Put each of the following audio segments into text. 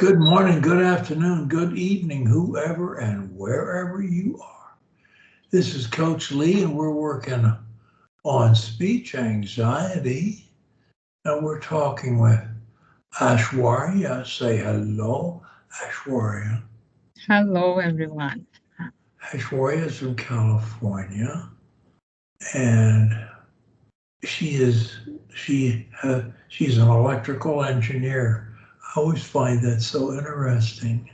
Good morning, good afternoon, good evening, whoever and wherever you are. This is Coach Lee, and we're working on speech anxiety. And we're talking with Aishwarya. Say hello, Aishwarya. Hello, everyone. Aishwarya is from California, and she's an electrical engineer. I always find that so interesting.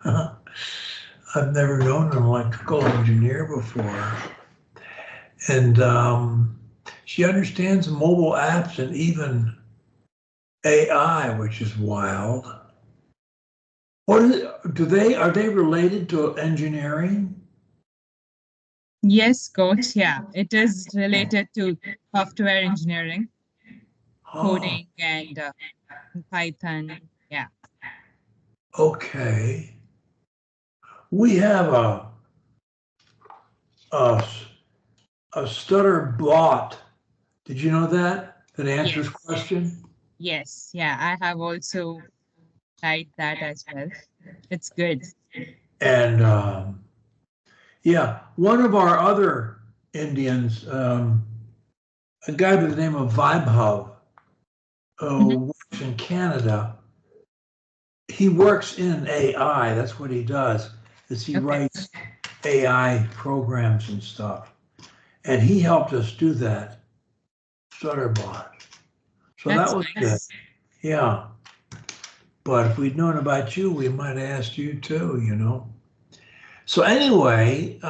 I've never known an electrical engineer before. And she understands mobile apps and even AI, which is wild. What is it? Are they related to engineering? Yes, Coach. Yeah, it is related to software engineering, coding, and Python. Yeah. Okay. We have a, a stutter bot. Did you know that? That answers Yes. question? Yes. Yeah, I have also tried that as well. It's good. And yeah, one of our other Indians, a guy by the name of Vibhav, works in Canada. He works in AI. That's what he does. Is he Okay. writes AI programs and stuff, and he helped us do that Stutterbot. So That's that was good. nice. Yeah. But if we'd known about you, we might have asked you too, you know. So anyway,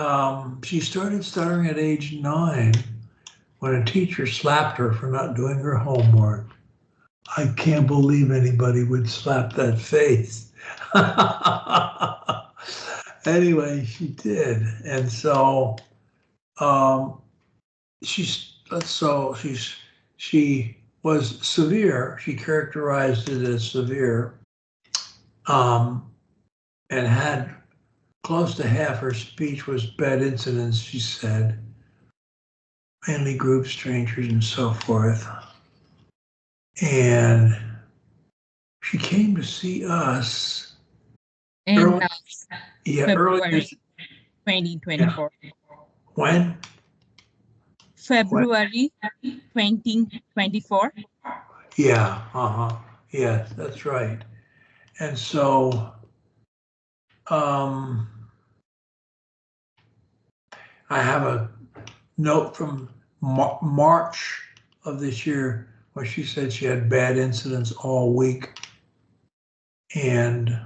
she started stuttering at age 9 when a teacher slapped her for not doing her homework. I can't believe anybody would slap that face. Anyway, she did. And so she was severe. She characterized it as severe, and had close to half her speech was bad incidents, she said, mainly group strangers and so forth. And she came to see us In earlier. Yeah, earlier. February 2024. Yeah. When? February 2024. Yeah, yes, that's right. And so I have a note from March of this year where she said she had bad incidents all week. And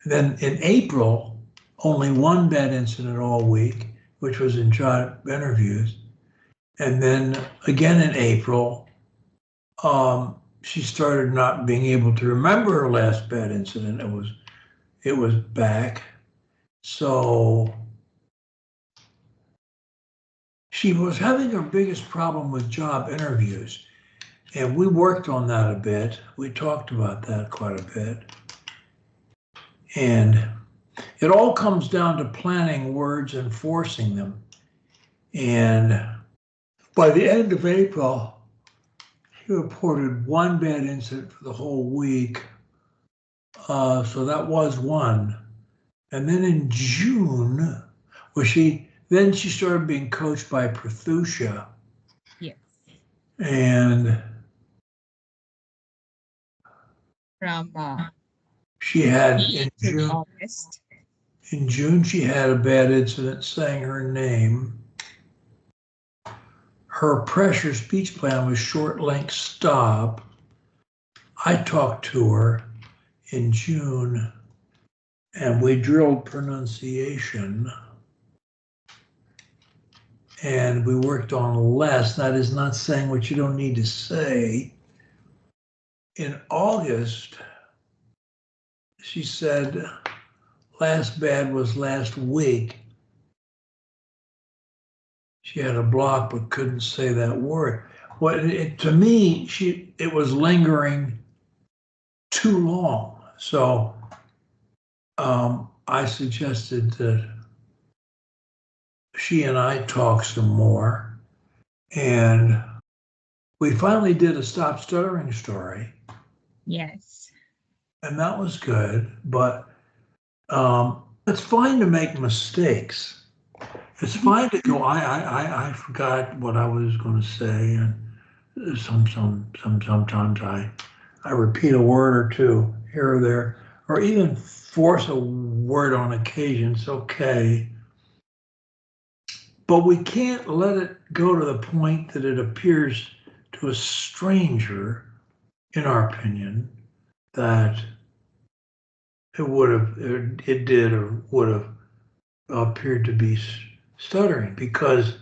then in April, only one bad incident all week, which was in job interviews. And then again in April, she started not being able to remember her last bad incident. It was back. So she was having her biggest problem with job interviews. And we worked on that a bit. We talked about that quite a bit. And it all comes down to planning words and forcing them. And by the end of April, she reported one bad incident for the whole week. So that was one. And then in June, she started being coached by Pronunciation. Yes. And From she had May to August. In June, she had a bad incident saying her name. Her pressure speech plan was short length stop. I talked to her in June and we drilled pronunciation and we worked on less. That is not saying what you don't need to say. In August, she said, last bad was last week. She had a block but couldn't say that word. To me, it was lingering too long. So I suggested that she and I talk some more. And we finally did a Stop Stuttering story. Yes. and that was good, but it's fine to make mistakes. It's Mhm. fine to go, I forgot what I was going to say, and sometimes I repeat a word or two here or there, or even force a word on occasion. It's okay, but we can't let it go to the point that it appears to a stranger, in our opinion, that it did or would have appeared to be stuttering, because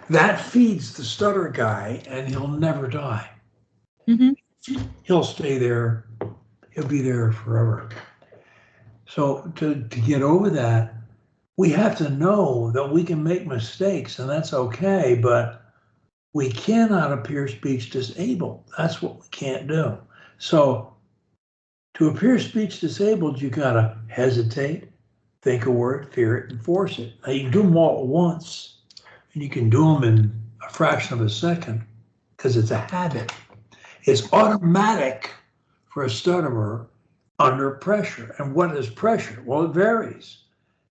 that feeds the stutter guy and he'll never die. Mhm. He'll stay there. He'll be there forever. So to get over that, we have to know that we can make mistakes, and that's okay, but we cannot appear speech disabled. That's what we can't do. So to appear speech disabled, you gotta hesitate, think a word, fear it, and force it. Now you can do them all at once, and you can do them in a fraction of a second because it's a habit. It's automatic for a stutterer under pressure. And what is pressure? Well, it varies.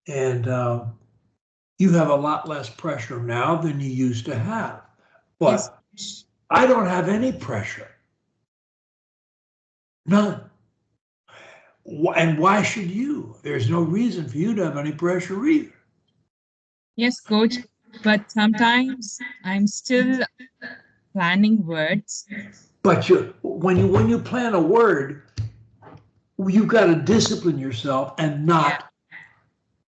And you have a lot less pressure now than you used to have. Yes, But I don't have any pressure. None. And why should you? There's no reason for you to have any pressure either. yes, coach. But sometimes I'm still planning words. But when you plan a word, you've got to discipline yourself and Yeah. not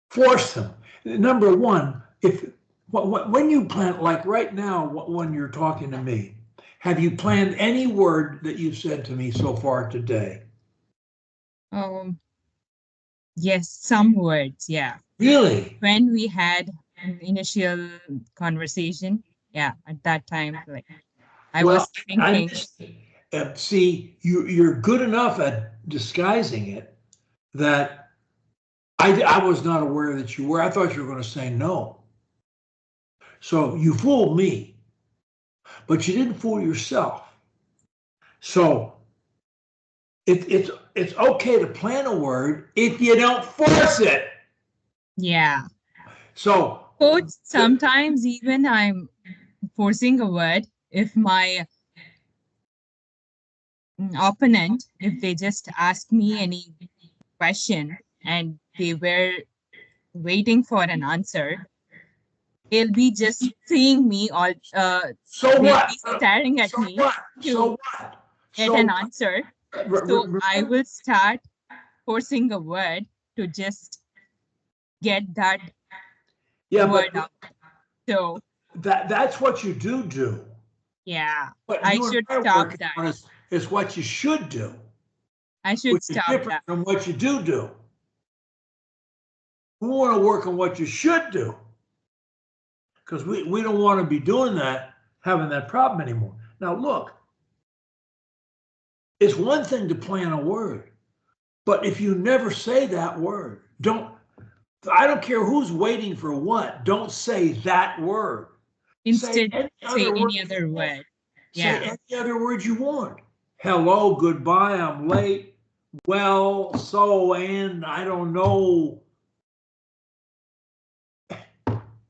force them. Number one, if when you plan, like right now, when you're talking to me, have you planned any word that you've said to me so far today? Um, yes, some words. Yeah. Really? When we had an initial conversation, yeah, at that time, like I Well, was I thinking, missed it. See, you're good enough at disguising it that I was not aware that you were. I thought you were going to say no. So you fooled me, but you didn't fool yourself. So it's okay to plan a word if you don't force it. yeah. So Coach, sometimes even I'm forcing a word if my opponent, if they just ask me any question and they were waiting for an answer, they'll be just seeing me all, so they'll what? be staring at So me what? So to what? get So an what? answer. So I will start forcing a word to just get that Yeah, word but out. So that's what you do. yeah, What I you and should I are stop working that. on is what you should do, I should which is stop different that. from what you do. We want to work on what you should do, because we don't want to be doing that, having that problem anymore. Now, look, it's one thing to plan a word, but if you never say that word, I don't care who's waiting for what, don't say that word. Say Instead, any say other word any you other want. word. Say Yeah. any other word you want. Hello, goodbye, I'm late. Well, so, and I don't know.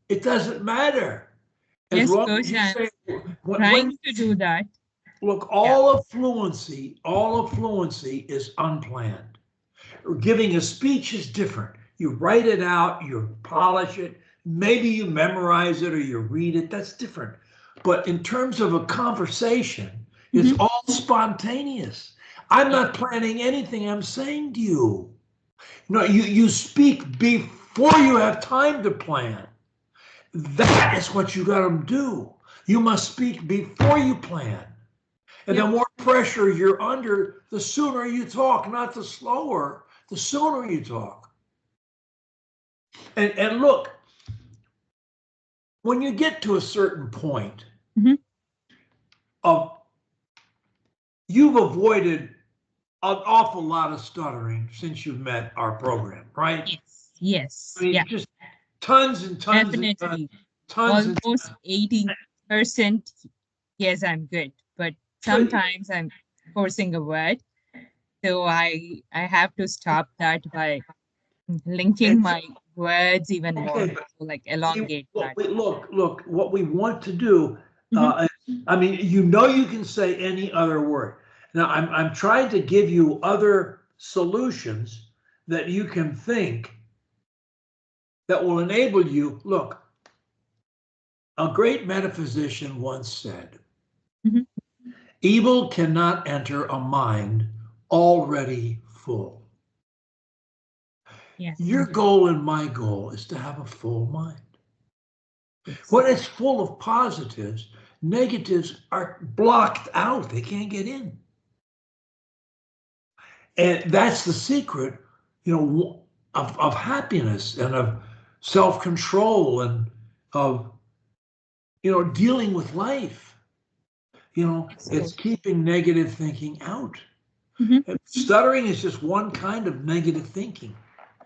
It doesn't matter. As Yes, long as coach, you I'm say, when trying to do that. look, Yeah. all of fluency is unplanned. Giving a speech is different. You write it out, you polish it, maybe you memorize it or you read it, that's different. But in terms of a conversation, it's Mhm. all spontaneous. I'm Yeah. not planning anything I'm saying to you. No, you speak before you have time to plan. That is what you got to do. You must speak before you plan. And the Yep. more pressure you're under, the sooner you talk, not the slower, the sooner you talk. And look, when you get to a certain point Mhm. of you've avoided an awful lot of stuttering since you've met our program, right? Yes. Yes. I mean, Yeah. just tons and tons and Definitely. tons and Almost 80%. Yes, I'm good. But so sometimes I'm forcing a word. So I have to stop that by linking And my words even more, okay, so like see, elongate that. look, what we want to do, Mhm, I mean, you can say any other word. Now, I'm trying to give you other solutions that you can think that will enable you. Look, a great metaphysician once said, mhm. evil cannot enter a mind already full. Yeah. Your goal and my goal is to have a full mind. Yes. When it's full of positives, negatives are blocked out. They can't get in. And that's the secret, of happiness and of self-control and of, dealing with life. Yes, It's coach. keeping negative thinking out. Mhm. Stuttering is just one kind of negative thinking,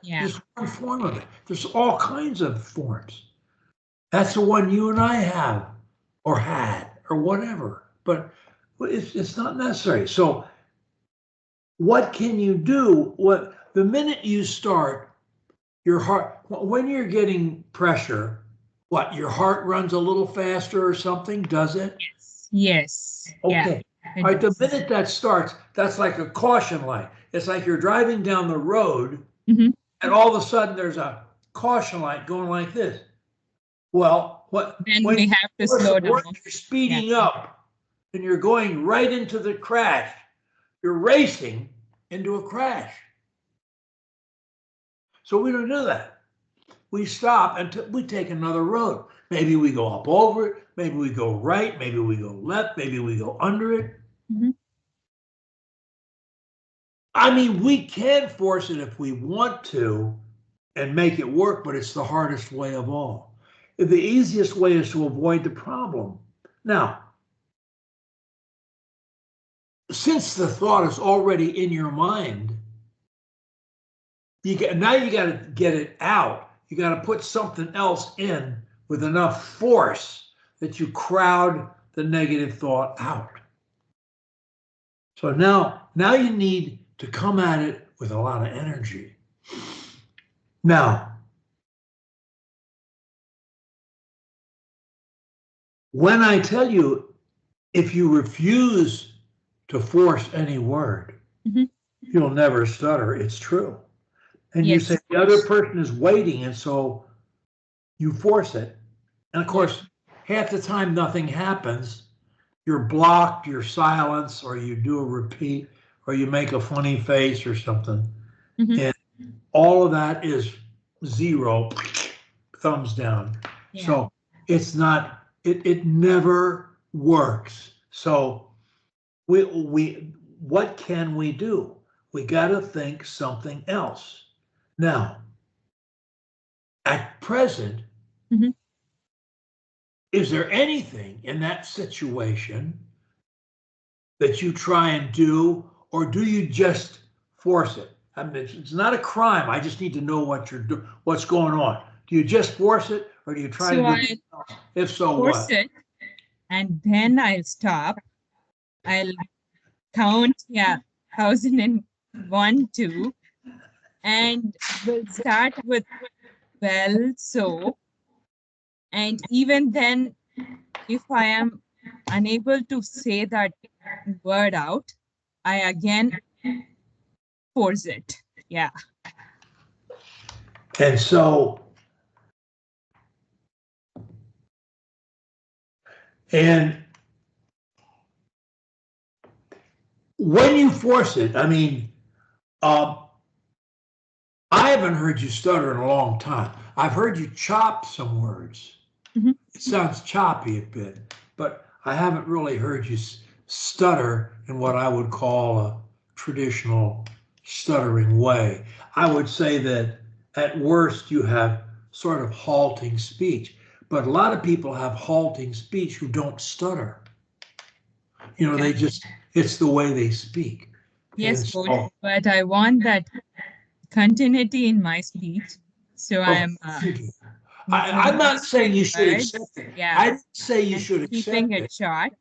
Yeah. just one form of it. There's all kinds of forms. That's the one you and I have, or had, or whatever. But it's not necessary. So, what can you do? What the minute you start, your heart, when you're getting pressure, what your heart runs a little faster or something? Does it? Yes. Yes. Yeah. Okay. It All right. The does. minute that starts, that's like a caution light. It's like you're driving down the road, Mhm. and all of a sudden there's a caution light going like this. Well, Then when we have to slow you're down. Yeah. speeding up and you're going right into the crash, you're racing into a crash. So we don't do that. We stop and we take another road. Maybe we go up over it. Maybe we go right. Maybe we go left. Maybe we go under it. Mhm. I mean, we can force it if we want to and make it work, but it's the hardest way of all. The easiest way is to avoid the problem. Now, since the thought is already in your mind, now you got to get it out. You got to put something else in with enough force that you crowd the negative thought out. So now you need to come at it with a lot of energy. Now, when I tell you, if you refuse to force any word, Mhm. you'll never stutter. It's true. And you say Yes, the other coach. person is waiting, and so you force it. And of Yeah. course, half the time nothing happens. You're blocked, you're silence, or you do a repeat, or you make a funny face or something. Mhm. And all of that is zero, thumbs down. Yeah. So it never works. So what can we do? We got to think something else. Now, at present, Mhm. is there anything in that situation that you try and do, or do you just force it? I mean, it's not a crime. I just need to know what's going on. Do you just force it, or do you try to So do I something else? If so, force what? it and then I'll stop. I'll count, yeah, 1001, 2, and we'll start with well, so, and even then, if I am unable to say that word out, I again force it. Yeah. And so, and when you force it, I mean, um, I haven't heard you stutter in a long time. I've heard you chop some words. Mhm. It sounds choppy a bit, but I haven't really heard you stutter in what I would call a traditional stuttering way. I would say that at worst you have sort of halting speech, but a lot of people have halting speech who don't stutter. Okay. It's the way they speak. Yes, And coach, so, but I want that continuity in my speech. So I of am course you do. I'm not saying pronouncing you should accept words. it. Yeah. I didn't say you And should keeping accept it it. short.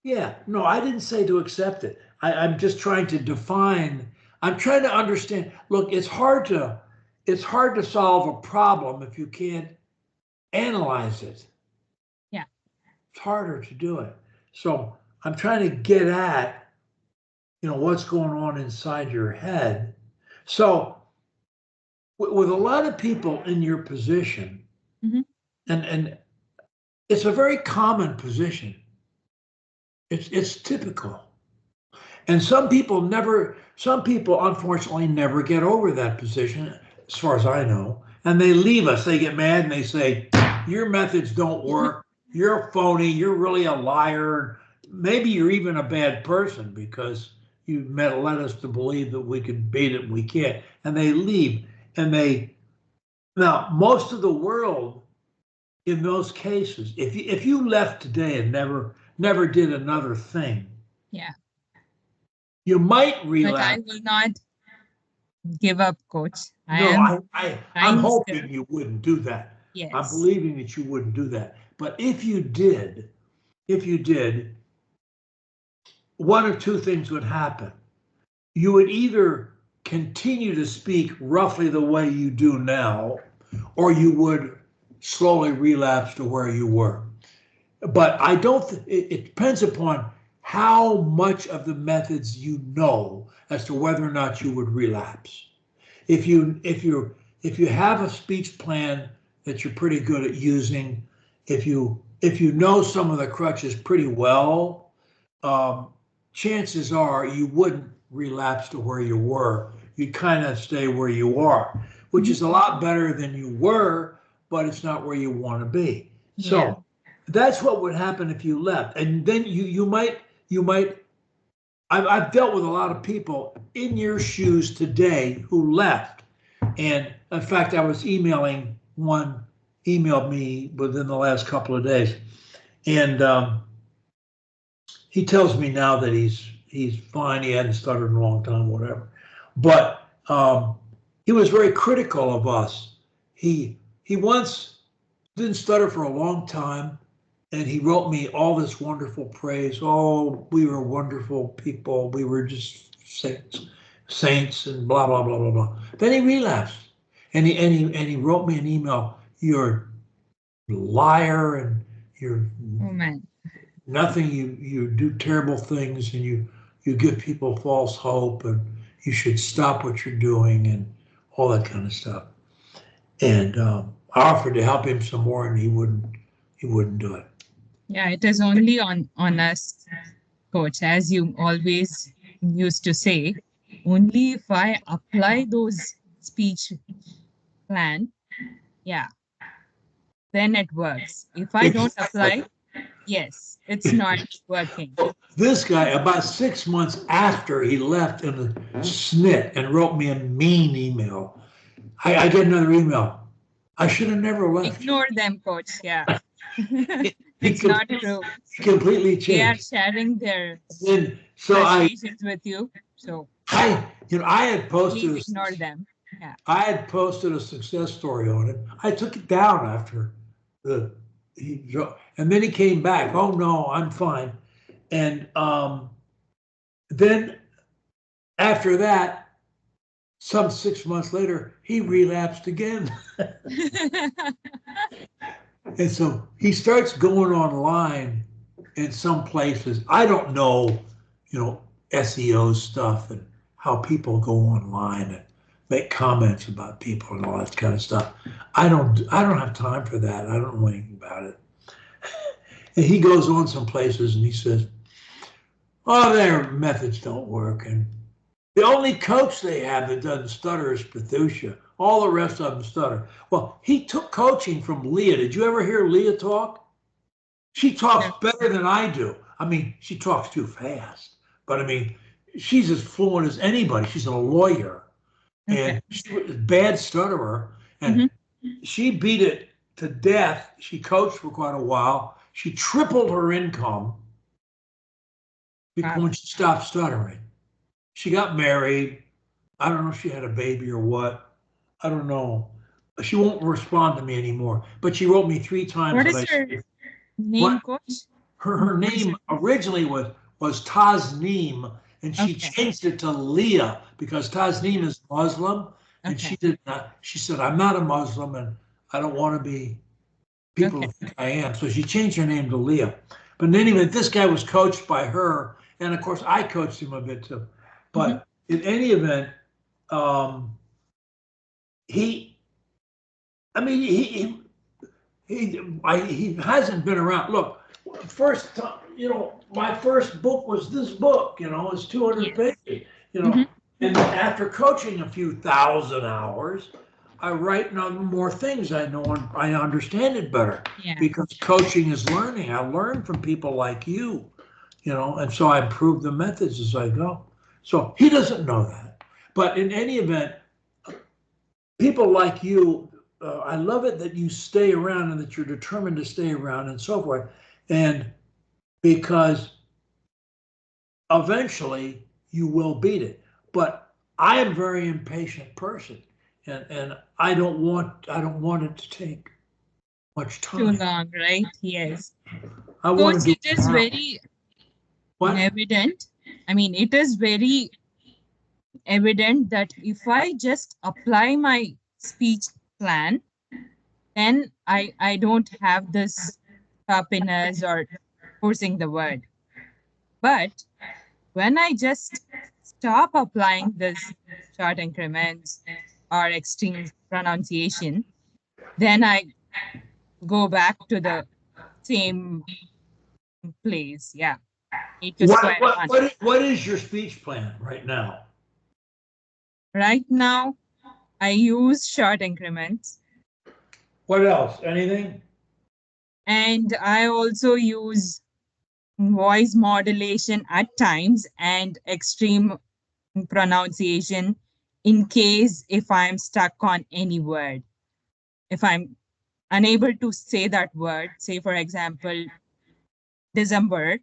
Yeah, no, I didn't say to accept it. I'm just trying to define, I'm trying to understand. Look, it's hard to solve a problem if you can't analyze it. Yeah. It's harder to do it. So I'm trying to get at, what's going on inside your head. So with a lot of people in your position, Mhm. and it's a very common position. It's typical. And some people unfortunately never get over that position, as far as I know. And they leave us. They get mad and they say, your methods don't work. You're a phony. You're really a liar. Maybe you're even a bad person because you led us to believe that we could beat it and we can't. And they leave. Now, most of the world in those cases, if you left today and never did another thing, Yeah. you might But I relapse. will not give up, coach. No, I'm Trying still. hoping you wouldn't do that. I'm Yes. believing that you wouldn't do that. But if you did, one or two things would happen. You would either continue to speak roughly the way you do now, or you would slowly relapse to where you were. But I don't, it depends upon how much of the methods you know as to whether or not you would relapse. If you have a speech plan that you're pretty good at using, if you know some of the crutches pretty well, chances are you wouldn't relapse to where you were. You'd kind of stay where you are, which is a lot better than you were, but it's not where you want to be. Yeah. So that's what would happen if you left. And then you might I've dealt with a lot of people in your shoes today who left. And in fact, I was one emailed me within the last couple of days. And he tells me now that he's fine. He hadn't stuttered in a long time, whatever. But he was very critical of us. He once didn't stutter for a long time, and he wrote me all this wonderful praise. Oh, we were wonderful people. We were just saints, and blah blah blah blah blah. Then he relapsed, and he wrote me an email. You're a liar, and you're Oh man. nothing. You do terrible things, and you give people false hope, and you should stop what you're doing, and all that kind of stuff. And I offered to help him some more, and he wouldn't do it. Yeah, it is only on us, coach, as you always used to say. Only if I apply those speech plan, yeah, then it works. If I don't apply, yes, it's not working. This guy, about 6 months after he left in a snit and wrote me a mean email, I get another email. I should have never left. Ignore them, coach. Yeah. He It's not true. completely They are changed. sharing their And so frustrations with you. So I had please posted, ignore them. Yeah. I had posted a success story on it. I took it down after and then he came back. Oh no, I'm fine. And then after that, some 6 months later, he relapsed again. And so he starts going online in some places. I don't know, SEO stuff and how people go online and make comments about people and all that kind of stuff. I don't have time for that. I don't know anything about it. And he goes on some places and he says, oh, their methods don't work. And the only coach they have that doesn't stutter is Pethutia. All the rest of them stutter. Well, he took coaching from Leah. Did you ever hear Leah talk? She talks better than I do. I mean, she talks too fast. But I mean, she's as fluent as anybody. She's a lawyer. And she was a bad stutterer. And she beat it to death. She coached for quite a while. She tripled her income when she stopped stuttering. She got married. I don't know if she had a baby or what. I don't know. She won't respond to me anymore. But she wrote me 3 times. What is her name, coach? Her name originally was Tasneem, and she Okay. changed it to Leah because Tasneem is Muslim, and she Okay. did not. She said, "I'm not a Muslim, and I don't want to be people Okay. to think I am." So she changed her name to Leah. But in any event, this guy was coached by her, and of course I coached him a bit too. But in any event, he, I mean, he hasn't been around. Look, first time, my first book was this book. It's 200 Yes. pages. And then after coaching a few thousand hours, I write on more things. I know and I understand it better Yeah. because coaching is learning. I learn from people like you, and so I improve the methods as I go. So he doesn't know that. But in any event, people like you, I love it that you stay around and that you're determined to stay around and so forth. And because eventually you will beat it. But I am a very impatient person, and I don't want it to take much Too time. long, right? Yes. I want Coach, to do it it is now. very What? evident. I mean, it is very evident that if I just apply my speech plan, then I don't have this happiness or forcing the word. But when I just stop applying this short increments or extreme pronunciation, then I go back to the same place. Yeah, it was What quite what fun. what is your speech plan right now? Right now, I use short increments What else? Anything? and I also use voice modulation at times and extreme pronunciation in case if I'm stuck on any word. If I'm unable to say that word, say for example, December,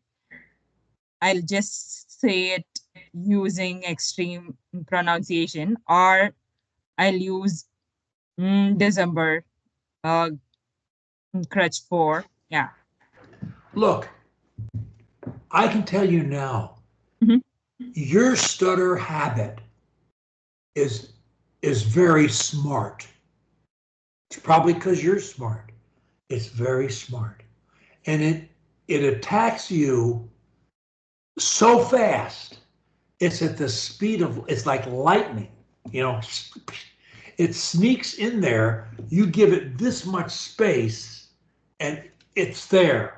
I'll just say it using extreme pronunciation, or I'll use December, uh, crutch for. Yeah. Look, I can tell you now, Mhm. your stutter habit is is very smart. It's probably because you're smart. It's very smart. And it attacks you so fast. It's at the speed of it's like lightning, you know. It sneaks in there. You give it this much space and it's there.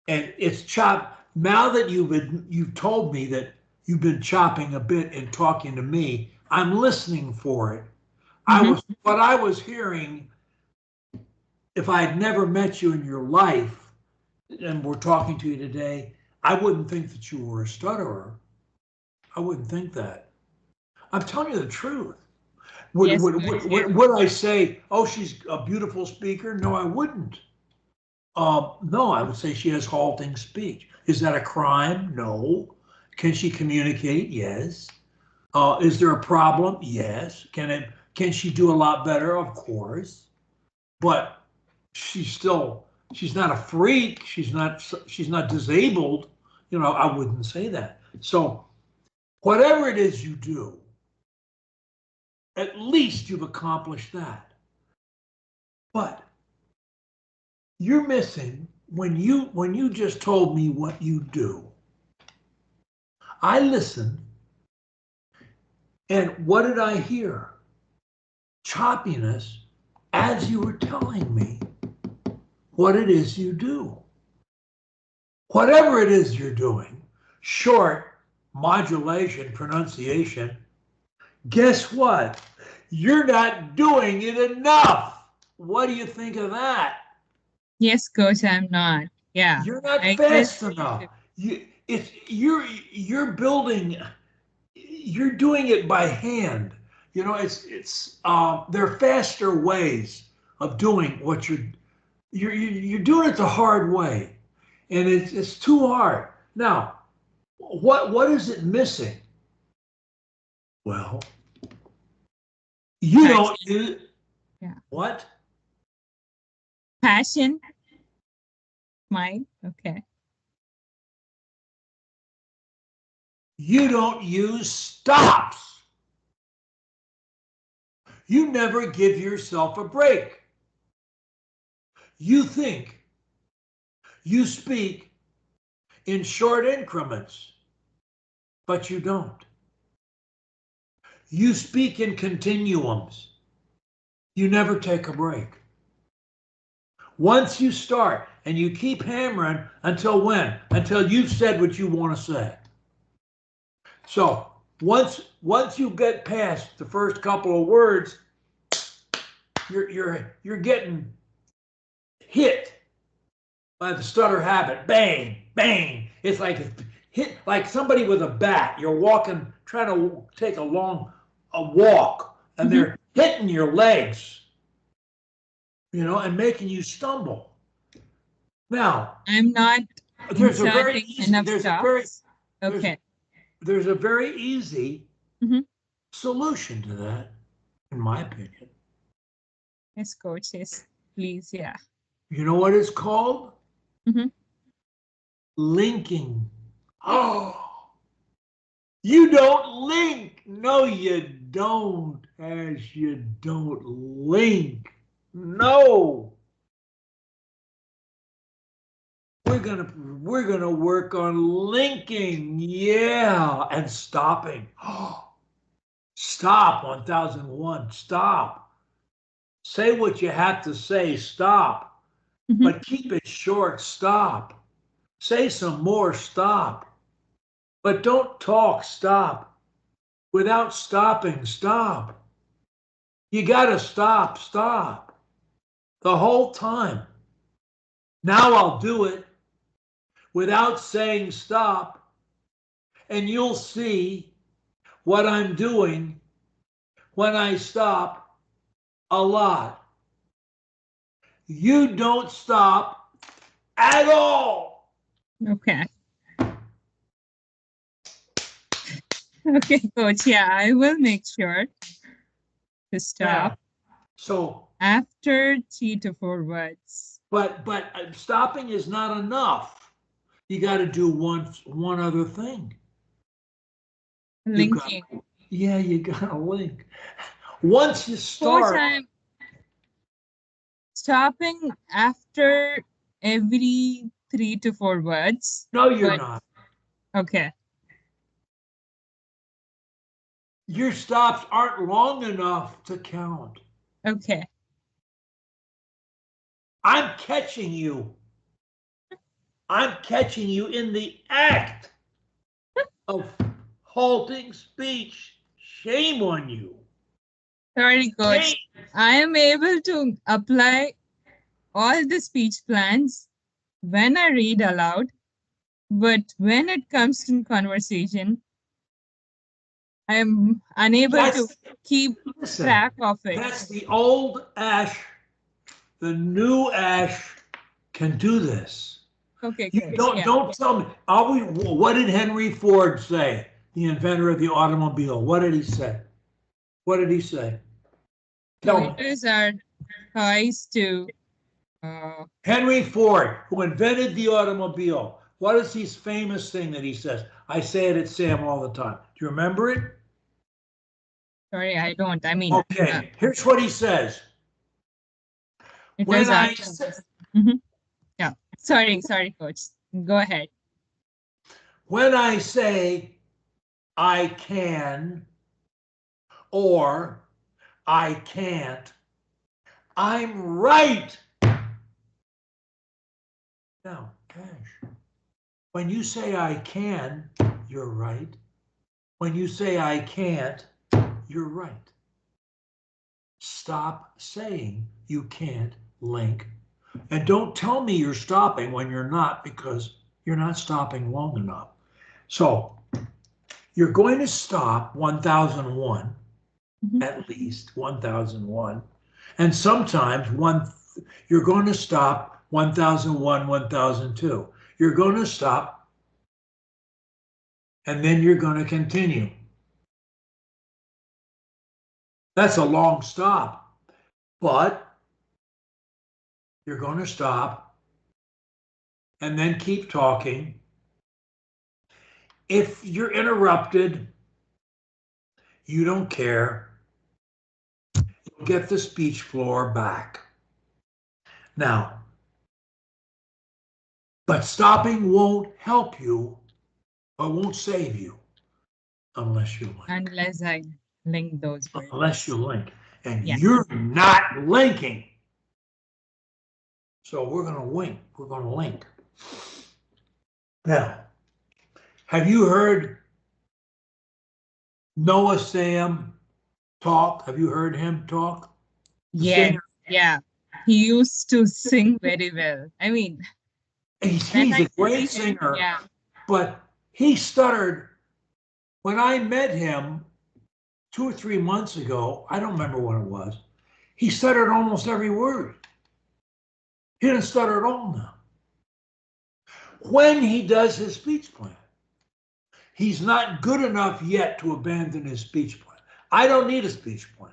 And it's chopped. Now that you've told me that you've been chopping a bit and talking to me, I'm listening for it. Mhm. What I was hearing, if I had never met you in your life and we're talking to you today, I wouldn't think that you were a stutterer. I wouldn't think that. I'm telling you the truth. Would, Yes, would, coach. would, Yeah. would I say, oh, she's a beautiful speaker? No, I wouldn't. No, I would say she has halting speech. Is that a crime? No. Can she communicate? Yes. Is there a problem? Yes. Can she do a lot better? Of course. But she's not a freak. She's not disabled. I wouldn't say that. So whatever it is you do, at least you've accomplished that. But you're missing when you just told me what you do. I listened, and what did I hear? Choppiness as you were telling me what it is you do. Whatever it is you're doing, short, modulation, pronunciation, guess what? You're not doing it enough. What do you think of that? Yes, coach, I'm not. Yeah. You're not I agree. fast enough. You're building. You're doing it by hand. There are faster ways of doing what you're doing it the hard way, and it's too hard. Now, what is it missing? Well, you don't. Passion. Yeah. What? Passion. Mine. Okay. You don't use stops. You never give yourself a break. You think. You speak in short increments, but you don't. You speak in continuums. You never take a break. Once you start, and you keep hammering until when? Until you've said what you want to say. So once you get past the first couple of words, you're getting hit by the stutter habit. Bang, bang. It's like hit like somebody with a bat. You're walking, trying to take a walk, and they're hitting your legs, and making you stumble. Now, I'm not there's a very inserting easy, enough there's a stops. very, Okay. there's a very easy Mhm. solution to that, in my opinion. Yes, coach. Yes, please. Yeah. You know what it's called? Mhm. Linking. Oh, you don't link. No, you don't, Ash. You don't link. No. We're gonna work on linking. Yeah, and stopping. Stop 1001. Stop. Say what you have to say. Stop. Mhm. But keep it short. Stop. Say some more. Stop. But don't talk. Stop. Without stopping. Stop. You gotta stop. Stop. The whole time. Now I'll do it without saying stop, and you'll see what I'm doing when I stop a lot. You don't stop at all. Okay. Okay, coach. Yeah, I will make sure to stop So, after 3 to 4 words. but stopping is not enough. You got to do one other thing. Linking. You got to link. Once you Coach, start, I'm stopping after every 3 to 4 words. no, you're but- not. Okay. Your stops aren't long enough to count. Okay. I'm catching you. I'm catching you in the act of halting speech. Shame on you. Sorry, coach. Shame. I am able to apply all the speech plans when I read aloud, but when it comes to conversation, I am unable to keep track of it. That's the old Ash. The new Ash can do this. Okay, You coach. don't tell me. What did Henry Ford say? The inventor of the automobile. What did he say? What did he say? Tell me. Pointers are ties to Henry Ford, who invented the automobile. What is his famous thing that he says? I say it at Sam all the time. Do you remember it? sorry, I don't. I mean, Okay, here's what he says. it When is I yeah. Sorry, coach. Go ahead. when I say I can or I can't, I'm right. Now, Ash, when you say I can, you're right. When you say I can't, you're right. Stop saying you can't link. And don't tell me you're stopping when you're not, because you're not stopping long enough. So you're going to stop 1001, at least 1001. And sometimes you're going to stop 1001, 1002. You're going to stop, and then you're going to continue. That's a long stop, but you're going to stop and then keep talking. if you're interrupted, you don't care. You'll get the speech floor back. Now, but stopping won't help you or won't save you unless you link. Unless I link those words. Unless you link. And Yeah. you're not linking. So we're going to link. We're going to link. Now, have you heard Noah Sam talk? Have you heard him talk? Yes, yeah. He used to sing very well. I mean, He's when a I great see him, singer, yeah, but he stuttered. When I met him 2 or 3 months ago, I don't remember when it was, he stuttered almost every word. He didn't stutter at all now. When he does his speech plan, he's not good enough yet to abandon his speech plan. I don't need a speech plan.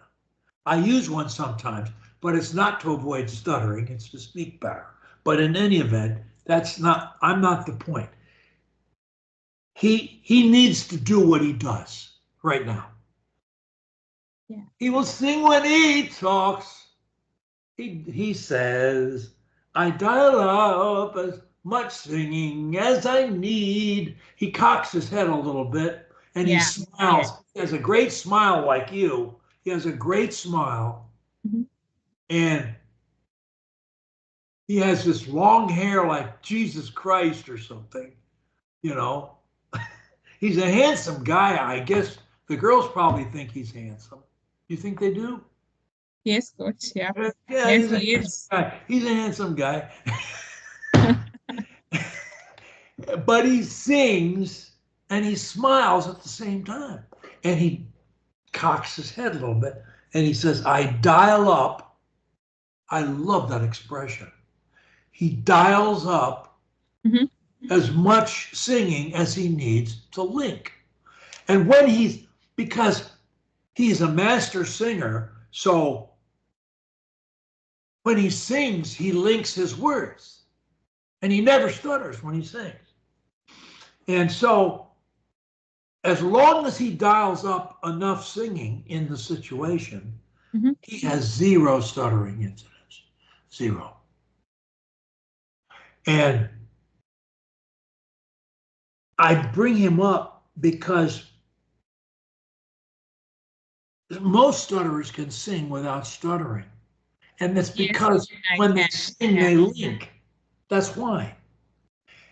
I use one sometimes, but it's not to avoid stuttering, it's to speak better. But in any event, I'm not the point. He needs to do what he does right now. yeah. He will sing when he talks. He says, I dial up as much singing as I need. He cocks his head a little bit and he smiles. He has a great smile like you. He has a great smile. Mm-hmm. And he has this long hair like Jesus Christ or something, you know. He's a handsome guy. I guess the girls probably think he's handsome. You think they do? Yes, coach. Yeah. Yeah, Yes, he's a he handsome is. guy. He's a handsome guy. But he sings and he smiles at the same time. And he cocks his head a little bit and he says, I dial up. I love that expression. He dials up Mm-hmm. as much singing as he needs to link. And because he's a master singer, so when he sings, he links his words. And he never stutters when he sings. And so, as long as he dials up enough singing in the situation, Mm-hmm. he has zero stuttering incidents. Zero. And I bring him up because most stutterers can sing without stuttering. And that's because when they sing, they link. That's why.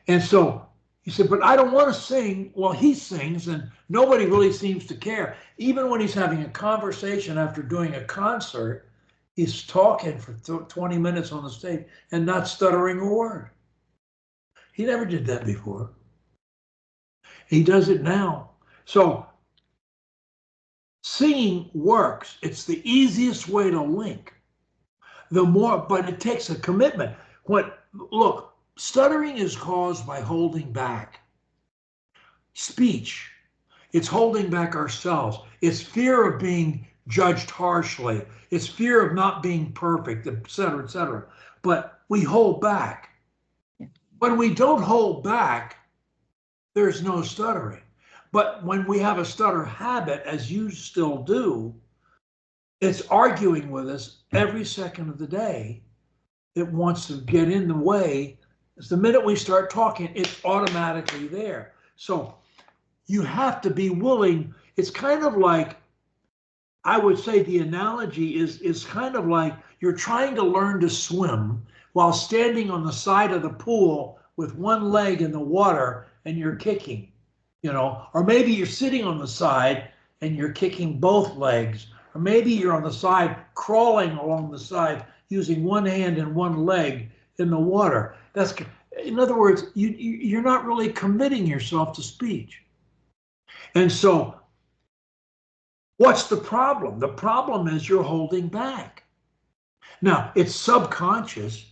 And so he said, but I don't want to sing. Well, he sings and nobody really seems to care. Even when he's having a conversation after doing a concert, he's talking for 20 minutes on the stage and not stuttering a word. He never did that before. He does it now. So singing works. It's the easiest way to link. But it takes a commitment. Look, stuttering is caused by holding back. Speech, it's holding back ourselves. It's fear of being judged harshly. It's fear of not being perfect, et cetera, et cetera. But we hold back. When we don't hold back, there's no stuttering. But when we have a stutter habit, as you still do, it's arguing with us every second of the day. It wants to get in the way. It's the minute we start talking, it's automatically there. So you have to be willing. It's kind of like, I would say the analogy is kind of like you're trying to learn to swim while standing on the side of the pool with one leg in the water and you're kicking, or maybe you're sitting on the side and you're kicking both legs, or maybe you're on the side crawling along the side using one hand and one leg in the water. In other words, you're not really committing yourself to speech. And so what's the problem? The problem is you're holding back. Now, it's subconscious.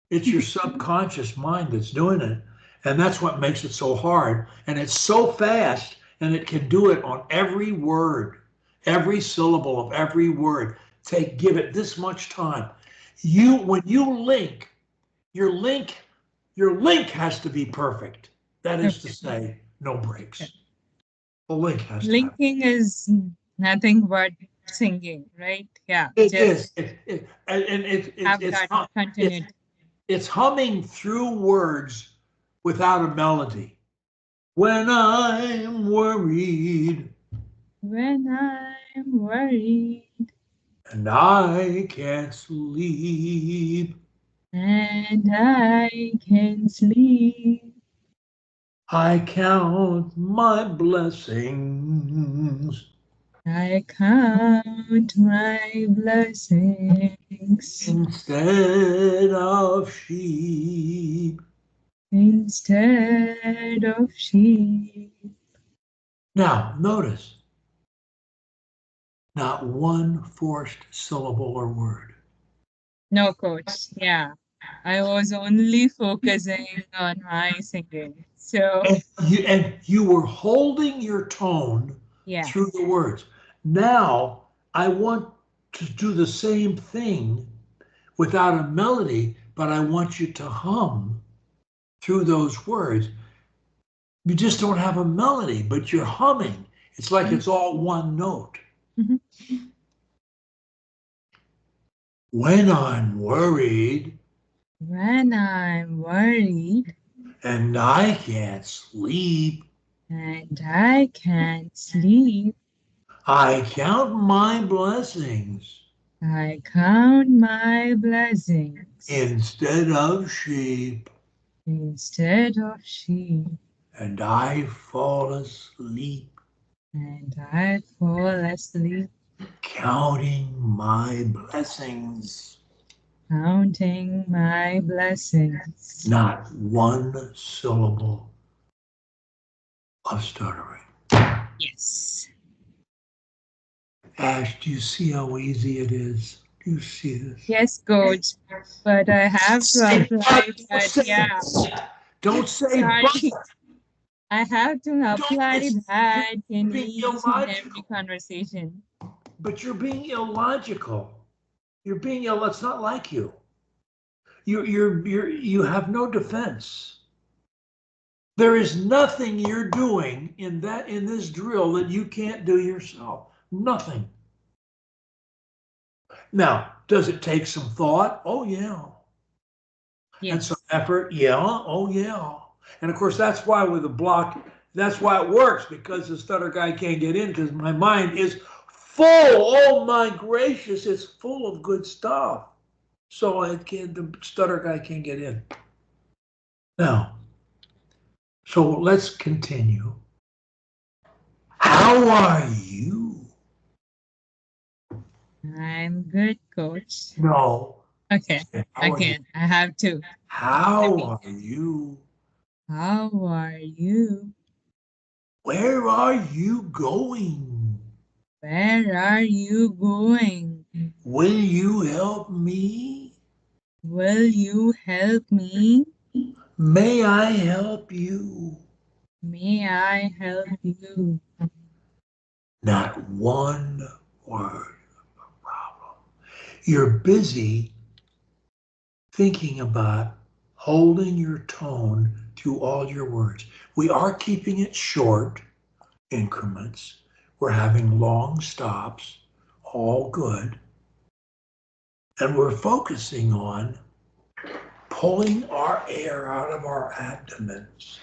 It's your subconscious mind that's doing it. And that's what makes it so hard. And it's so fast, and it can do it on every word, every syllable of every word. Give it this much time. When you link, your link has to be perfect. That is to say, no breaks. Okay. The link has to have. Linking is nothing but singing, right? Yeah. It Just is. And have that continuity. it's humming through words without a melody. When I'm worried When I'm worried and I can't sleep, and I can sleep, I count my blessings I count my blessings instead of sheep. instead of sheep. Now, notice, not one forced syllable or word. No, coach. Yeah. I was only focusing on my singing. So, And you were holding your tone yeah. through the words. Now, I want to do the same thing without a melody, but I want you to hum through those words. You just don't have a melody, but you're humming. It's like it's all one note. Mhm. When I'm worried When I'm worried and I can't sleep, and I can't sleep, I count my blessings I count my blessings instead of sheep, instead of sheep, and I fall asleep and I fall asleep counting my blessings. counting my blessings. Not one syllable of stuttering. Yes. Ash, do you see how easy it is? Do you see this? Yes, coach. But I have to apply that. Yeah. Don't say but. Sorry. I have to apply You're that in being each and every illogical. conversation. But you're being illogical. You're being ill. It's not like you. You have no defense. There is nothing you're doing in this drill that you can't do yourself. Nothing. Now, does it take some thought? Oh yeah. And some Yes. effort? Yeah. Oh yeah. And of course, that's why with a block, that's why it works, because the stutter guy can't get in, because my mind is full. Oh my gracious, it's full of good stuff. So the stutter guy can't get in. Now, so let's continue. How are you? I'm good, coach. No. Okay. How are you? Again, I have to How repeat. are you? How are you? Where are you going? Where are you going? Will you help me? Will you help me? May I help you? May I help you? Not one word. You're busy thinking about holding your tone through all your words. We are keeping it short increments. We're having long stops, all good. And we're focusing on pulling our air out of our abdomens.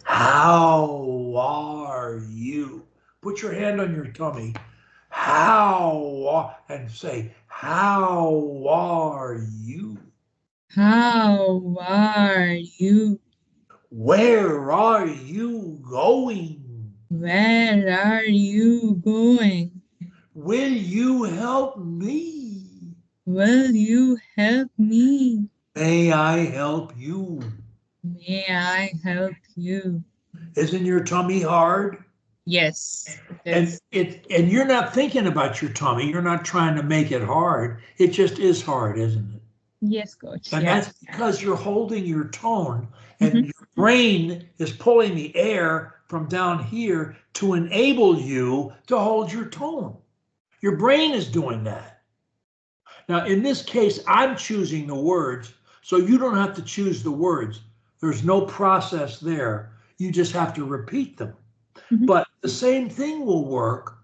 How are you? Put your hand on your tummy. And say, how are you? How are you? Where are you going? Where are you going? Will you help me? Will you help me? May I help you? May I help you? Isn't your tummy hard? Yes, it And is. and you're not thinking about your tummy. You're not trying to make it hard. It just is hard, isn't it? Yes, coach. And Yeah. that's because you're holding your tone and Mhm. your brain is pulling the air from down here to enable you to hold your tone. Your brain is doing that. Now, in this case, I'm choosing the words, so you don't have to choose the words. There's no process there. You just have to repeat them. Mhm. But the same thing will work.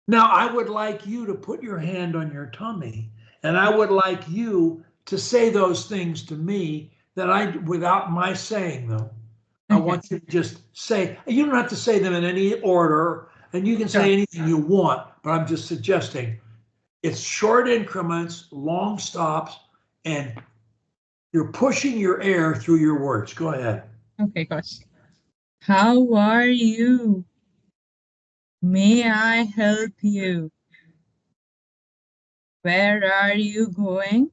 Now, I would like you to put your hand on your tummy, and I would like you to say those things to me that without my saying them. I Okay. want you to just say, you don't have to say them in any order, and you can Sure. say anything you want, but I'm just suggesting it's short increments, long stops, and you're pushing your air through your words. Go ahead. Okay, gosh. How are you? May I help you? Where are you going?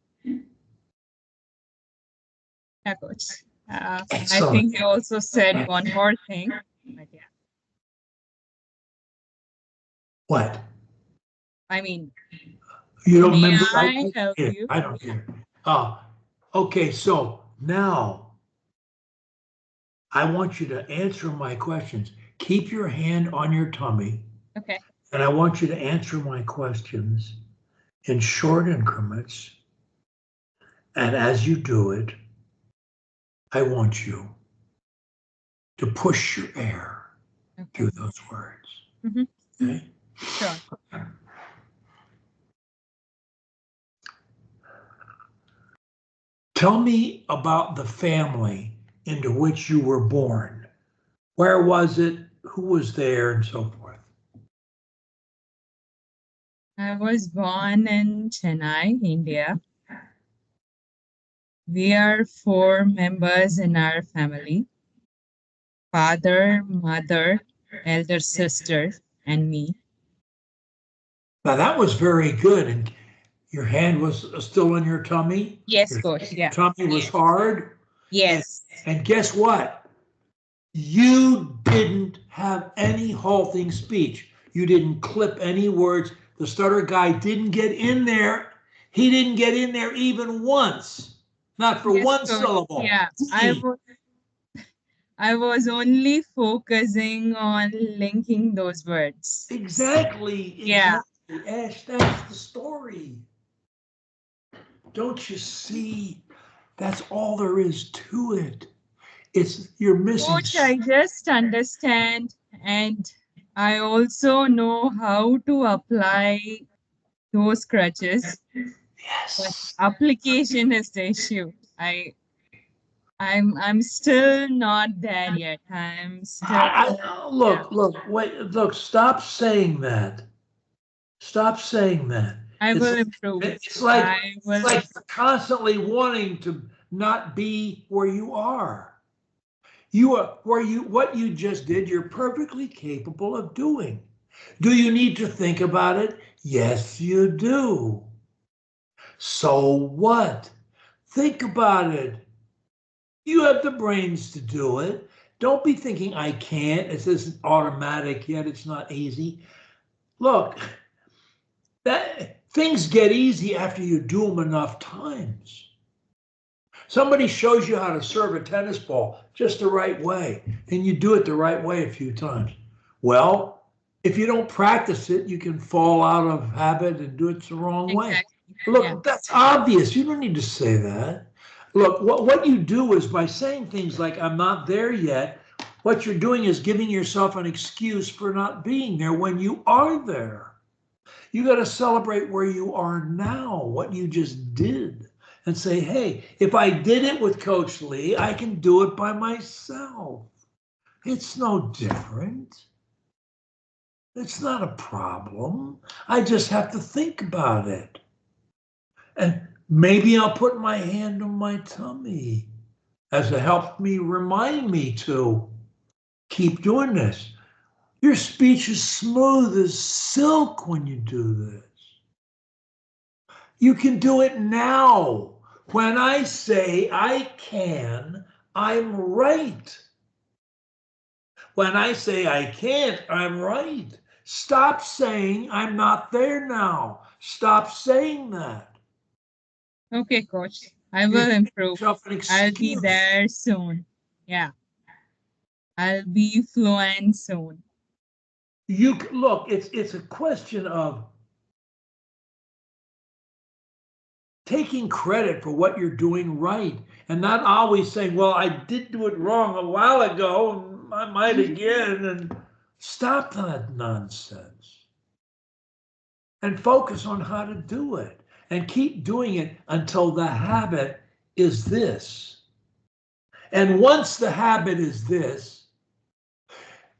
Yeah, coach. I Excellent. think you also said one more thing, but yeah, What? I mean, You don't may remember? I help you? I don't care. Okay, so now I want you to answer my questions. Keep your hand on your tummy, Okay. and I want you to answer my questions in short increments. And as you do it, I want you to push your air Okay. through those words. Mhm. Okay? Sure. Tell me about the family into which you were born. Where was it? Who was there? And so forth. I was born in Chennai, India. We are 4 members in our family: father, mother, elder sister, and me. Now that was very good. And your hand was still in your tummy. Yes, Your coach. Yeah. tummy was hard. And, Yes. and guess what? You didn't have any halting speech. You didn't clip any words. The stutter guy didn't get in there. He didn't get in there even once. Not for Yes, one coach. syllable. Yeah. I was only focusing on linking those words. Exactly, Yeah. exactly. Ash, that's the story. Don't you see? That's all there is to it. You're missing. Coach, I just understand, and I also know how to apply those crutches, but Yes. application is the issue. I'm still not there yet. I'm still, yeah. Look, stop saying that. Stop saying that. I It's will like, improve. it's like, I it's will. like you're constantly wanting to not be where you are. You are what you just did, you're perfectly capable of doing. Do you need to think about it? Yes, you do. So what? Think about it. You have the brains to do it. Don't be thinking I can't. It isn't automatic yet. It's not easy. Look, that things get easy after you do them enough times. Somebody shows you how to serve a tennis ball just the right way, and you do it the right way a few times. Well, if you don't practice it, you can fall out of habit and do it the wrong way. Exactly. Yeah. Look, that's obvious. You don't need to say that. Look, what you do is by saying things like, I'm not there yet, what you're doing is giving yourself an excuse for not being there when you are there. You got to celebrate where you are now, what you just did, and say, hey, if I did it with Coach Lee, I can do it by myself. It's no different. It's not a problem. I just have to think about it. And maybe I'll put my hand on my tummy as to help me remind me to keep doing this. Your speech is smooth as silk when you do this. You can do it now. When I say I can, I'm right. When I say I can't, I'm right. Stop saying I'm not there now. Stop saying that. Okay, coach. I You're will giving improve. yourself an I'll be excuse. there soon. Yeah. I'll be fluent soon. Look, it's a question of taking credit for what you're doing right and not always saying, well, I did do it wrong a while ago, and I might again, and stop that nonsense. And focus on how to do it and keep doing it until the habit is this. And once the habit is this,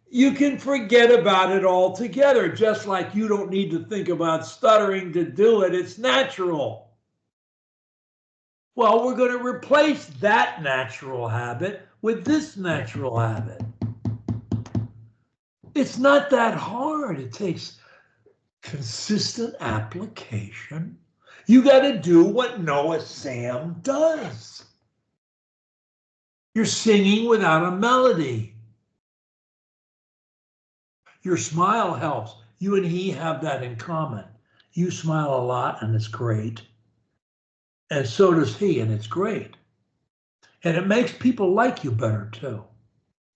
you can forget about it altogether, just like you don't need to think about stuttering to do it. It's natural. Well, we're going to replace that natural habit with this natural habit. It's not that hard. It takes consistent application. You got to do what Noah Sam does. You're singing without a melody. Your smile helps. You and he have that in common. You smile a lot and it's great. And so does he, and it's great. And it makes people like you better too.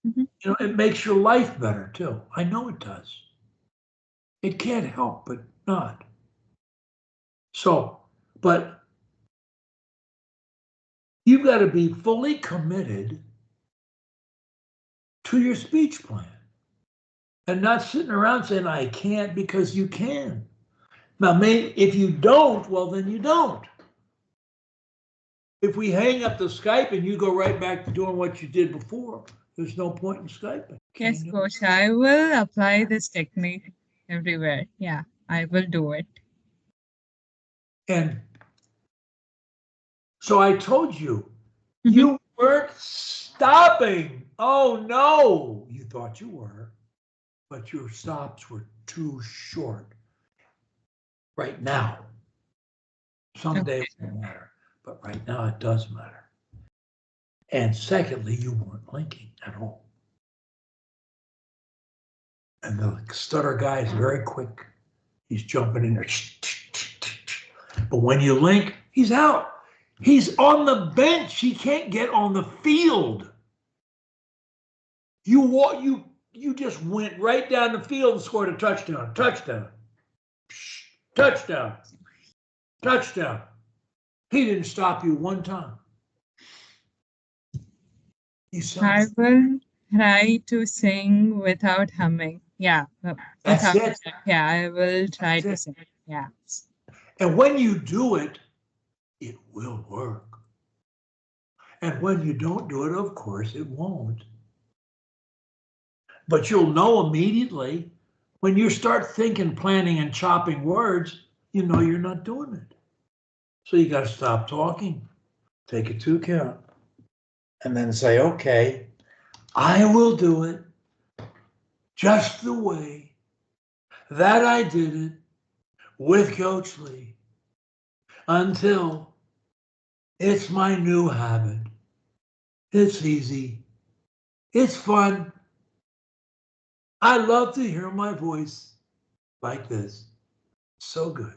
Mm-hmm. You know, it makes your life better too. I know it does. It can't help but not. So, but you've got to be fully committed to your speech plan and not sitting around saying, I can't, because you can. Now, maybe if you don't, well, then you don't. If we hang up the Skype and you go right back to doing what you did before, there's no point in Skyping. Yes, Coach, I will apply this technique everywhere. Yeah, I will do it. And so I told you, you weren't stopping. Oh, no. You thought you were, but your stops were too short right now. Someday it won't matter, but right now it does matter. And secondly, you weren't linking at all. And the stutter guy is very quick. He's jumping in there. But when you link, he's out. He's on the bench. He can't get on the field. You just went right down the field and scored a touchdown. Touchdown. Touchdown. Touchdown. He didn't stop you one time. I will try to sing without humming. Yeah. That's it. Yeah, I will try to sing. Yeah. And when you do it, it will work. And when you don't do it, of course, it won't. But you'll know immediately when you start thinking, planning, and chopping words, you know you're not doing it. So you got to stop talking, take a 2 count, and then say, okay, I will do it just the way that I did it with Coach Lee until it's my new habit. It's easy. It's fun. I love to hear my voice like this. So good.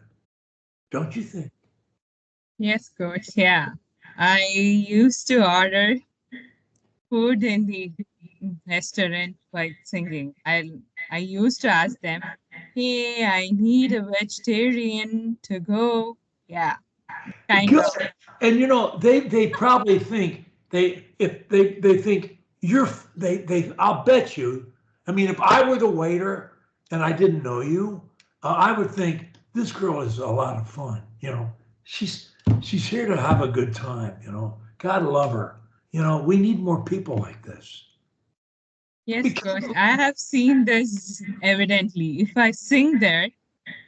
Don't you think? Yes, Coach. Yeah. I used to order food in the restaurant while singing. I used to ask them, hey, I need a vegetarian to go. Yeah. Kind of. And you know, they probably think they think I'll bet you. I mean, if I were the waiter and I didn't know you, I would think this girl is a lot of fun. You know, she's here to have a good time. You know, God love her. You know, we need more people like this. Yes, Coach. I have seen this evidently. If I sing there,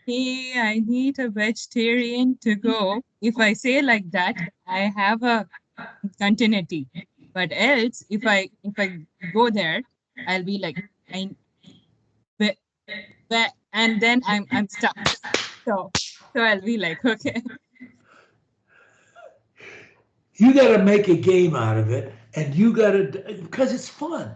hey, I need a vegetarian to go. If I say like that, I have a continuity. But else, if I go there, I'll be like, and then I'm stuck. So I'll be like, okay. You got to make a game out of it, and you got to, because it's fun.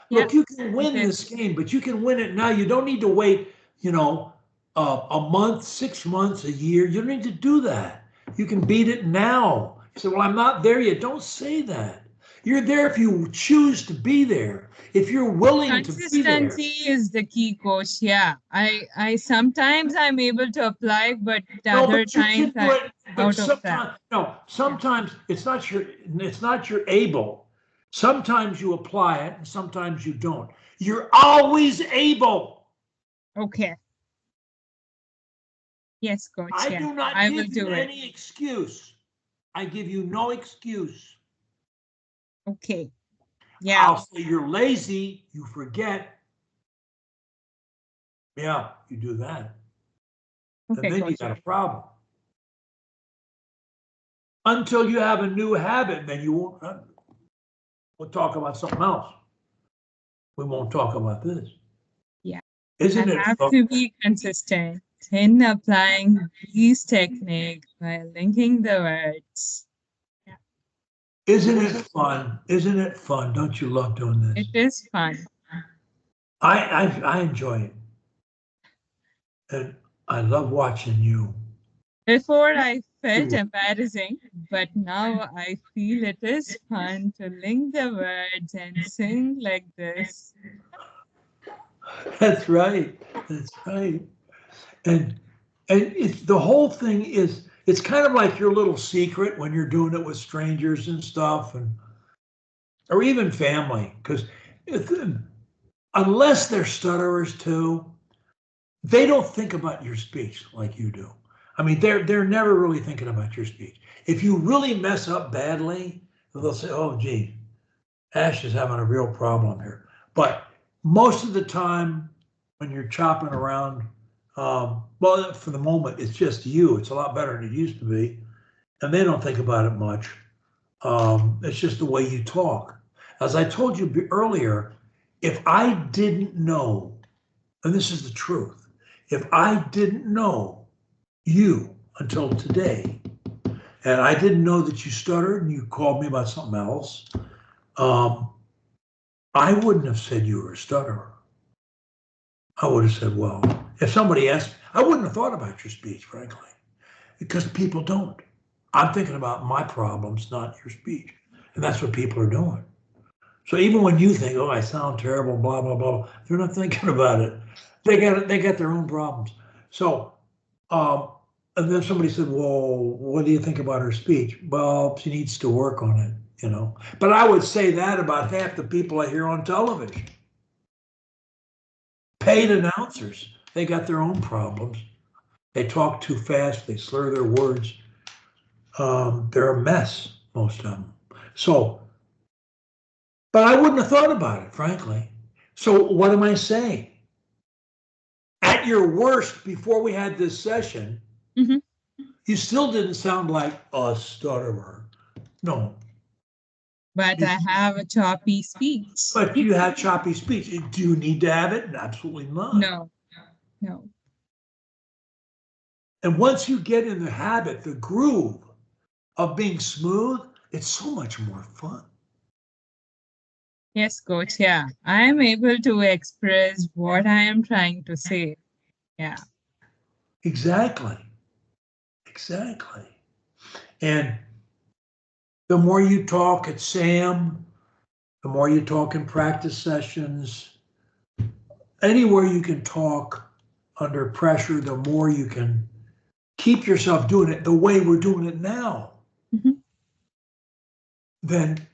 Yeah. Look, you can win this game, but you can win it now. You don't need to wait, you know, a month, 6 months, a year. You don't need to do that. You can beat it now. You say, well, I'm not there yet. Don't say that. You're there if you choose to be there. If you're willing to be there. Consistency is the key, Coach. Yeah. I sometimes I'm able to apply, but the other times out of that. sometimes, no, sometimes it's not your able. Sometimes you apply it and sometimes you don't. You're always able. Okay. Yes, coach. I Yeah, do not I will give you do it. any excuse. I give you no excuse. Okay. Yeah. I'll say you're lazy, you forget. Yeah, you do that. Okay, And then you coach. got a problem. Until you have a new habit, then you won't. We'll talk about something else. We won't talk about this. Yeah. Isn't I it have fun? to be consistent in applying these techniques by linking the words. Yeah. Isn't it fun? Isn't it fun? Don't you love doing this? It is fun. I enjoy it. And I love watching you. Before I felt embarrassing, but now I feel it is fun to link the words and sing like this. That's right. That's right. And it's the whole thing is it's kind of like your little secret when you're doing it with strangers and stuff, and or even family, because unless they're stutterers too, they don't think about your speech like you do. I mean, they're never really thinking about your speech. If you really mess up badly, they'll say, "Oh, gee, Ash is having a real problem here." But most of the time, when you're chopping around, well, for the moment, it's just you. It's a lot better than it used to be, and they don't think about it much. It's just the way you talk. As I told you earlier, if I didn't know, and this is the truth, if I didn't know you until today, and I didn't know that you stuttered and you called me about something else, I wouldn't have said you were a stutterer. I would have said, well, if somebody asked, I wouldn't have thought about your speech, frankly, because people don't. I'm thinking about my problems, not your speech. And that's what people are doing. So even when you think, oh, I sound terrible, blah, blah, blah, they're not thinking about it. They got their own problems. So, and then somebody said, well, what do you think about her speech? Well, she needs to work on it, you know. But I would say that about half the people I hear on television. Paid announcers, they got their own problems. They talk too fast, they slur their words. They're a mess, most of them. So, but I wouldn't have thought about it, frankly. So what am I saying? At your worst, before we had this session, you still didn't sound like a stutterer. No. But I have a choppy speech. But you had choppy speech. Do you need to have it? Absolutely not. No, no. And once you get in the habit, the groove of being smooth, it's so much more fun. Yes, coach. Yeah, I am able to express what I am trying to say. Yeah. Exactly. Exactly. And the more you talk at SAM, the more you talk in practice sessions, anywhere you can talk under pressure, the more you can keep yourself doing it the way we're doing it now. Then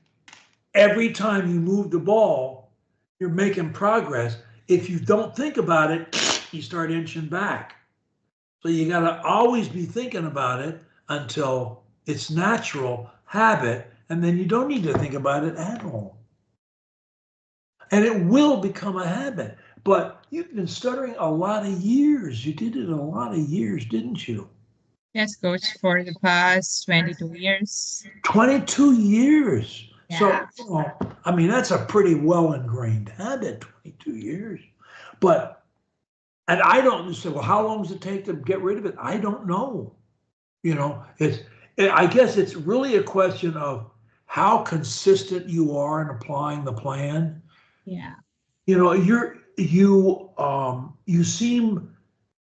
every time you move the ball, you're making progress. If you don't think about it, you start inching back. So you got to always be thinking about it until it's natural habit, and then you don't need to think about it at all. And it will become a habit. But you've been stuttering a lot of years. You did it a lot of years, didn't you? Yes, coach, for the past 22 years. 22 years. Yeah. So, well, I mean, that's a pretty well ingrained habit, 22 years. But, and I don't say, well, how long does it take to get rid of it? I don't know. You know, I guess it's really a question of how consistent you are in applying the plan. Yeah. You know, you seem,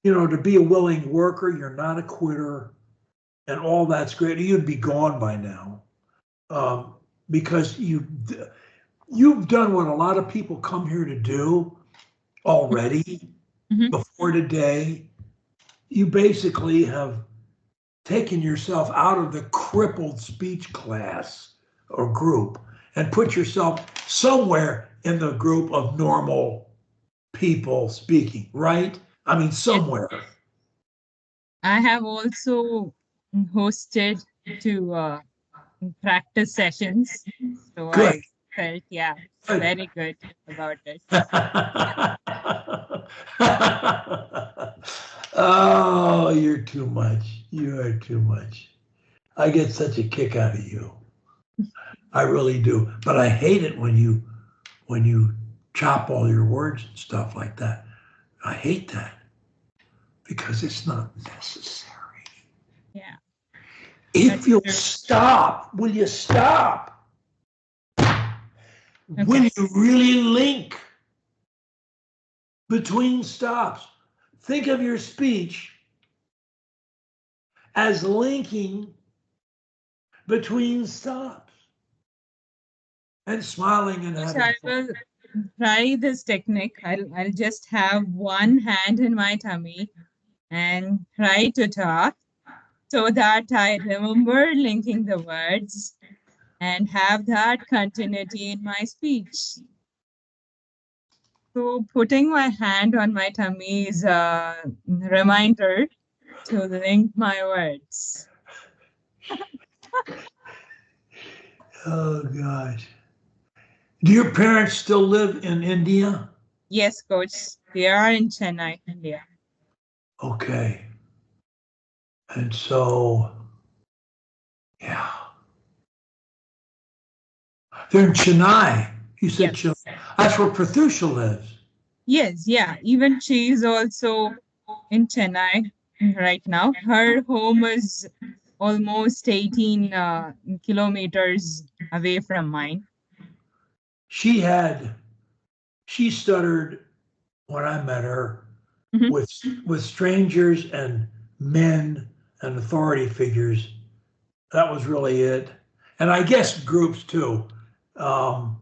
you know, to be a willing worker. You're not a quitter, and all that's great. You'd be gone by now, because you've done what a lot of people come here to do already before today. You basically have taken yourself out of the crippled speech class or group and put yourself somewhere in the group of normal people speaking, right? I mean, somewhere. I have also hosted to practice sessions, so Good. I felt, yeah, Good. very good about it. Oh, you're too much. You are too much. I get such a kick out of you. I really do. But I hate it when you chop all your words and stuff like that. I hate that because it's not necessary. Yeah. If That's you'll true. stop, will you stop? Will Okay. you really link between stops? Think of your speech as linking between stops and smiling and Which having I fun. will try this technique. I'll just have one hand in my tummy and try to talk so that I remember linking the words and have that continuity in my speech. So putting my hand on my tummy is a reminder to link my words. Oh, gosh. Do your parents still live in India? Yes, coach. They are in Chennai, India. Okay. And so, yeah. They're in Chennai. You said Yes. Chennai. That's where Prathusha lives. Yes, yeah. Even she is also in Chennai right now. Her home is almost 18 kilometers away from mine. She stuttered when I met her Mhm. with strangers and men and authority figures. That was really it. And I guess groups too. Um,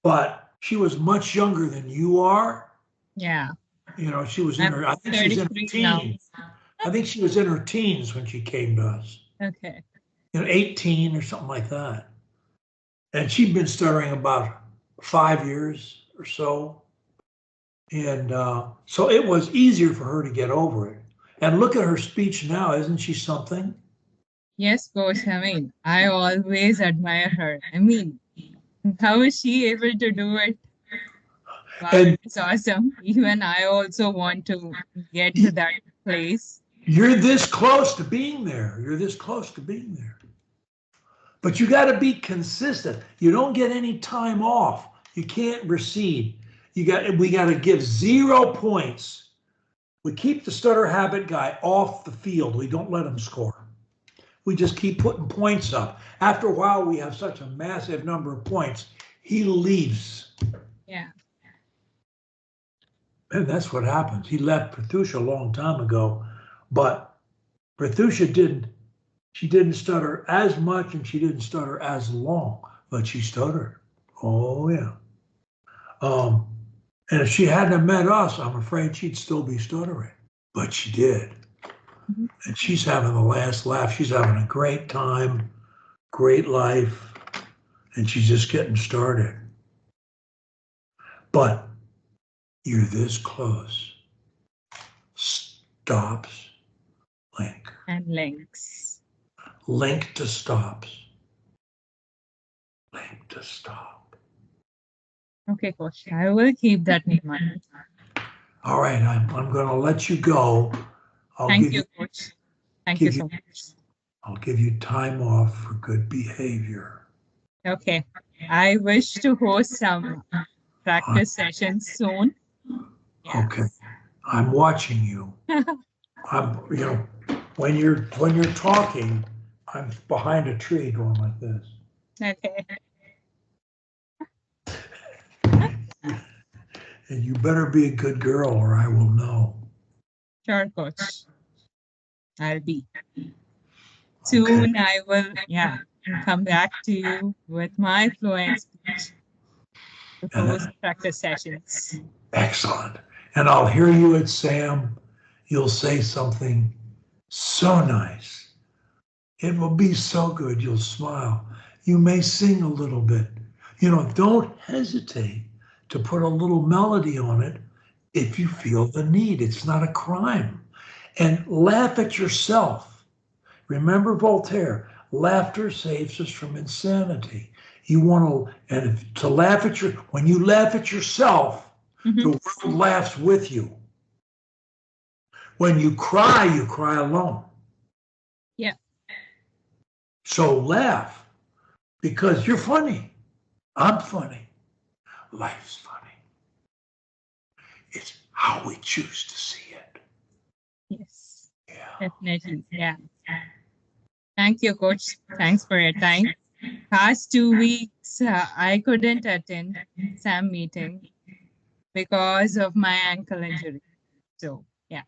but she was much younger than you are. Yeah, You know, she was in I'm her, I think she was in her 33 now. teens. I think she was in her teens when she came to us. Okay. 18 or something like that. And she'd been stuttering about 5 years or so. And so it was easier for her to get over it. And look at her speech now. Isn't she something? Yes, coach. I mean, I always admire her. I mean, how is she able to do it? Wow, And it's awesome. Even I also want to get to that place. you're this close to being there. You're this close to being there. But you got to be consistent. You don't get any time off. You can't recede. We got to give 0 points. We keep the stutter habit guy off the field. We don't let him score. We just keep putting points up. After a while, we have such a massive number of points, he leaves. Yeah. And that's what happens. He left Prathusha a long time ago, but Prathusha didn't stutter as much and she didn't stutter as long, but she stuttered. Oh, yeah. Um, and if she hadn't met us, I'm afraid she'd still be stuttering, but she did. Mhm. And she's having the last laugh. She's having a great time, great life, and she's just getting started. But you're this close. Stops, link. And links. Link to stops. Link to stop. Okay, coach. I will keep that in mind. All right, I'm going to let you go. Thank you, coach. Thank you give you so much. I'll give you time off for good behavior. Okay. I wish to host some Uh, practice sessions soon. Yeah. Okay, I'm watching you. When you're talking, I'm behind a tree going like this. Okay. And you better be a good girl or I will know. Sure, coach. I'll be. Okay. Soon I will, yeah, come back to you with my fluent speech to host And practice sessions. excellent. And I'll hear you at Sam. You'll say something so nice. It will be so good. You'll smile. You may sing a little bit. Don't hesitate to put a little melody on it if you feel the need. It's not a crime. And laugh at yourself. Remember Voltaire, laughter saves us from insanity. You want to laugh at when you laugh at yourself, the world laughs with you. When you cry alone. Yeah. So laugh because you're funny. I'm funny. Life's funny. It's how we choose to see it. Yes. Yeah. Definitely. Yeah. Thank you, Coach. Thanks for your time. Past 2 weeks, I couldn't attend SAM meeting because of my ankle injury. So, yeah.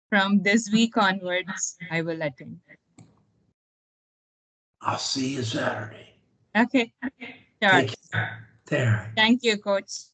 From this week onwards, I will attend. I'll see you Saturday. Okay. Sure. Take care. There. Thank you, Coach.